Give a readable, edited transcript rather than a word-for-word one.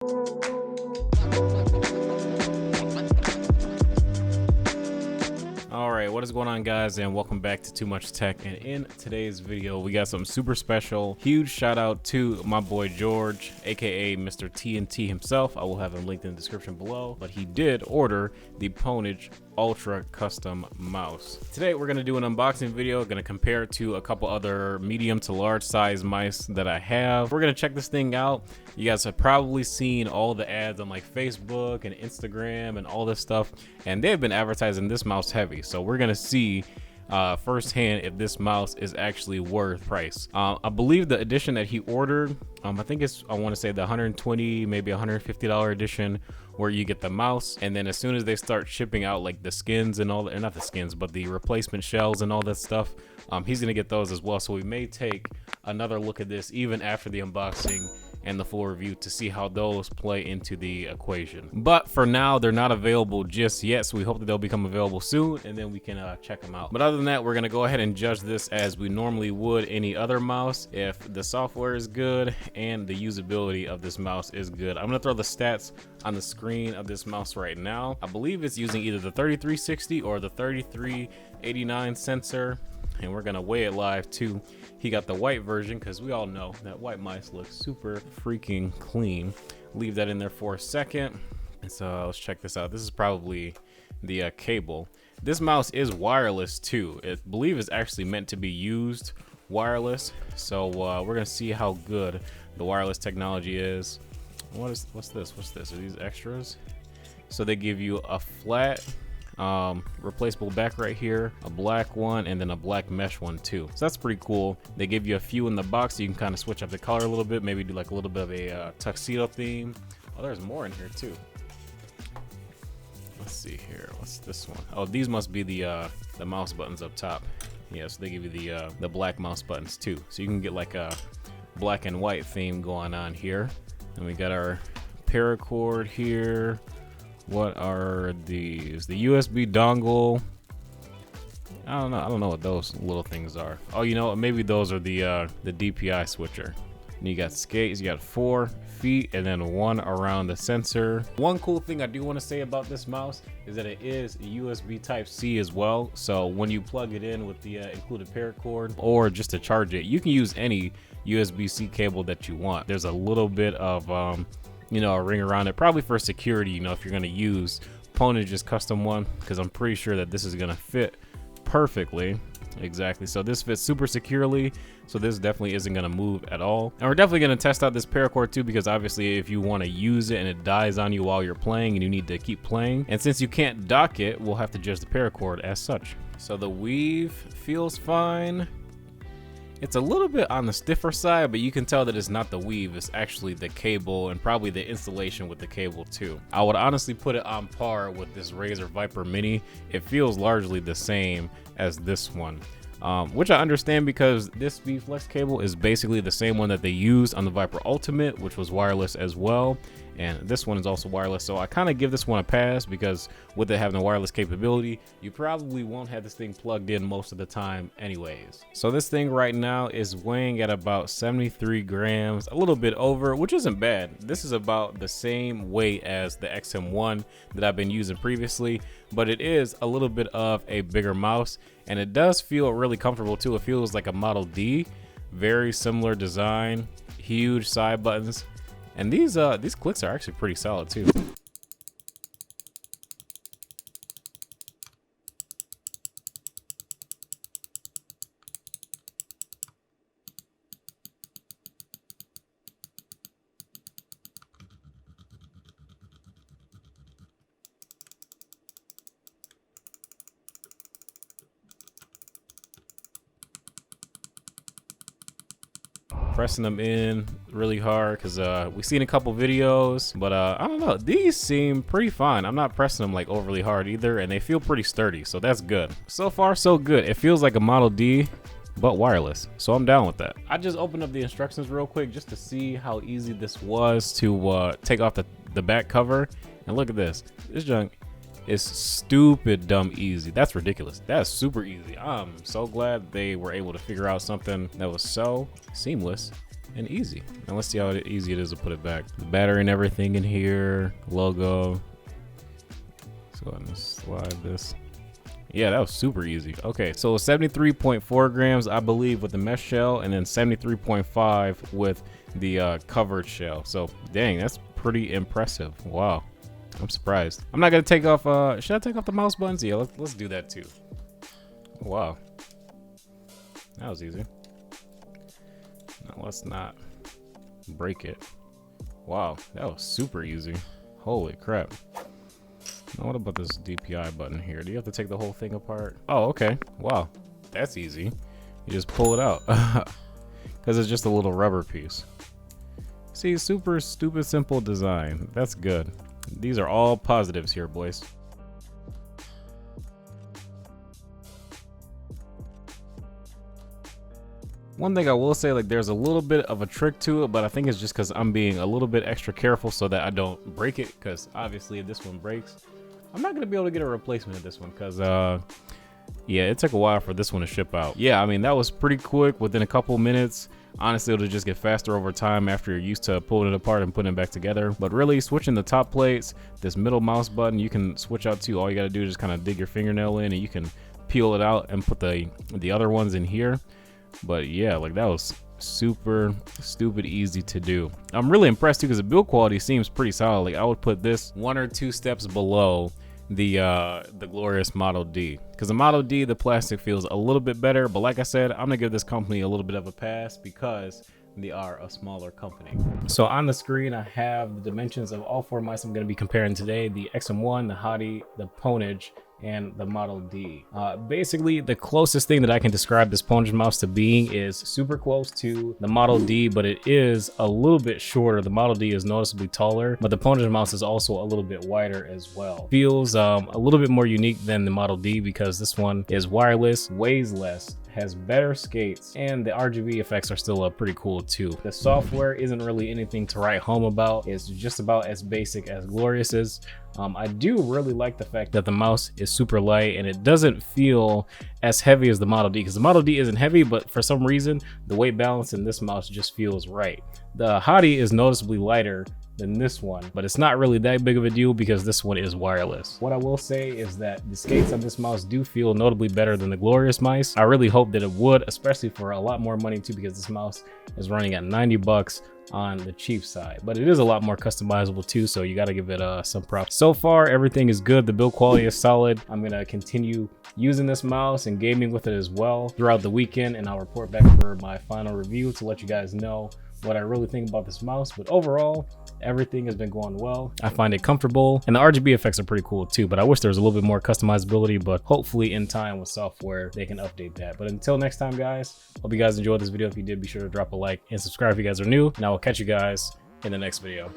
Alright, what is going on, guys, and welcome back to Too Much Tech. And in today's video we got something super special. Huge shout out to my boy George, aka Mr. TNT himself. I will have him linked in the description below, but he did order the PWNAGE Ultra custom mouse. Today we're going to do an unboxing video, going to compare it to a couple other medium to large size mice that I have. We're going to check this thing out. You guys have probably seen all the ads on like Facebook and Instagram and all this stuff, and they've been advertising this mouse heavy. So we're going to see firsthand if this mouse is actually worth price. I believe the edition that he ordered, I think it's, I want to say the $120, maybe $150 edition, where you get the mouse, and then as soon as they start shipping out like the skins and all the, not the skins, but the replacement shells and all that stuff, he's gonna get those as well. So we may take another look at this even after the unboxing and the full review to see how those play into the equation. But for now, they're not available just yet, so we hope that they'll become available soon, and then we can check them out. But other than that, we're gonna go ahead and judge this as we normally would any other mouse. If the software is good and the usability of this mouse is good. I'm gonna throw the stats on the screen of this mouse right now. I believe it's using either the 3360 or the 3389 sensor, and we're gonna weigh it live too. He got the white version because we all know that white mice look super freaking clean. Leave that in there for a second. And so let's check this out. This is probably the cable. This mouse is wireless too. I believe it's actually meant to be used wireless. So we're gonna see how good the wireless technology is. What's this? Are these extras? So they give you a flat replaceable back right here, a black one, and then a black mesh one too. So that's pretty cool. They give you a few in the box so you can kind of switch up the color a little bit, maybe do like a little bit of a tuxedo theme. Oh, there's more in here too. Let's see here. What's this one? Oh, these must be the mouse buttons up top. Yeah, so they give you the black mouse buttons too. So you can get like a black and white theme going on here. And we got our Paracord here. What are these? The USB dongle. I don't know what those little things are. Oh, you know what? Maybe those are the DPI switcher. And you got skates. You got 4 feet and then 1 around the sensor. One cool thing I do want to say about this mouse is that it is USB Type-C as well. So when you plug it in with the included Paracord, or just to charge it, you can use any USB-C cable that you want. There's a little bit of you know, a ring around it, probably for security, you know, if you're going to use PWNAGE's custom one, because I'm pretty sure that this is going to fit perfectly. Exactly. So this fits super securely, so this definitely isn't going to move at all. And we're definitely going to test out this Paracord too, because obviously if you want to use it and it dies on you while you're playing and you need to keep playing, and since you can't dock it, we'll have to judge the Paracord as such. So the weave feels fine. It's a little bit on the stiffer side, but you can tell that it's not the weave, it's actually the cable and probably the installation with the cable too. I would honestly put it on par with this Razer Viper Mini. It feels largely the same as this one, which I understand because this V-Flex cable is basically the same one that they used on the Viper Ultimate, which was wireless as well. And this one is also wireless, so I kind of give this one a pass because with it having the wireless capability, you probably won't have this thing plugged in most of the time anyways. So this thing right now is weighing at about 73 grams, a little bit over, which isn't bad. This is about the same weight as the XM1 that I've been using previously, but it is a little bit of a bigger mouse, and it does feel really comfortable too. It feels like a Model D, very similar design, huge side buttons. And these clicks are actually pretty solid too. Pressing them in really hard because we've seen a couple videos, but I don't know, these seem pretty fine. I'm not pressing them like overly hard either, and they feel pretty sturdy, so that's good. So far so good. It feels like a Model D but wireless, so I'm down with that. I just opened up the instructions real quick just to see how easy this was to take off the back cover, and look at this junk is stupid dumb easy. That's ridiculous. That's super easy. I'm so glad they were able to figure out something that was so seamless and easy. Now let's see how easy it is to put it back. The battery and everything in here, logo. Let's go ahead and slide this. Yeah, that was super easy. Okay, so 73.4 grams, I believe, with the mesh shell, and then 73.5 with the covered shell. So dang, that's pretty impressive. Wow, I'm surprised. I'm not gonna take off, should I take off the mouse buttons? Yeah, let's do that too. Wow, that was easy. Now let's not break it. Wow, that was super easy. Holy crap. Now what about this DPI button here? Do you have to take the whole thing apart? Oh, okay. Wow, that's easy. You just pull it out because it's just a little rubber piece. See, super stupid simple design. That's good. These are all positives here, boys. One thing I will say, like, there's a little bit of a trick to it, but I think it's just because I'm being a little bit extra careful so that I don't break it, because obviously if this one breaks, I'm not going to be able to get a replacement of this one, because yeah, it took a while for this one to ship out. Yeah, I mean, that was pretty quick. Within a couple minutes. Honestly, it'll just get faster over time after you're used to pulling it apart and putting it back together. But really, switching the top plates, this middle mouse button, you can switch out too. All you got to do is just kind of dig your fingernail in, and you can peel it out and put the other ones in here. But yeah, like, that was super stupid easy to do. I'm really impressed too, because the build quality seems pretty solid. Like, I would put this 1 or 2 steps below the glorious Model D, because the Model D, the plastic feels a little bit better. But like I said, I'm gonna give this company a little bit of a pass because they are a smaller company. So on the screen, I have the dimensions of all 4 mice I'm going to be comparing today: the XM1, the Hottie, the PWNAGE, and the Model D. Basically, the closest thing that I can describe this PWNAGE mouse to being is super close to the Model D, but it is a little bit shorter. The Model D is noticeably taller, but the PWNAGE mouse is also a little bit wider as well. Feels a little bit more unique than the Model D because this one is wireless, weighs less, has better skates, and the RGB effects are still pretty cool too. The software isn't really anything to write home about. It's just about as basic as Glorious is. I do really like the fact that the mouse is super light and it doesn't feel as heavy as the Model D, because the Model D isn't heavy, but for some reason the weight balance in this mouse just feels right. The Hottie is noticeably lighter than this one, but it's not really that big of a deal because this one is wireless. What I will say is that the skates on this mouse do feel notably better than the Glorious mice. I really hope that it would, especially for a lot more money too, because this mouse is running at 90 bucks on the cheap side, but it is a lot more customizable too, so you got to give it some props. So far everything is good. The build quality is solid. I'm gonna continue using this mouse and gaming with it as well throughout the weekend, and I'll report back for my final review to let you guys know what I really think about this mouse. But overall, everything has been going well. I find it comfortable, and the RGB effects are pretty cool too, but I wish there was a little bit more customizability, but hopefully in time with software they can update that. But until next time, guys, hope you guys enjoyed this video. If you did, be sure to drop a like and subscribe if you guys are new, and I will catch you guys in the next video.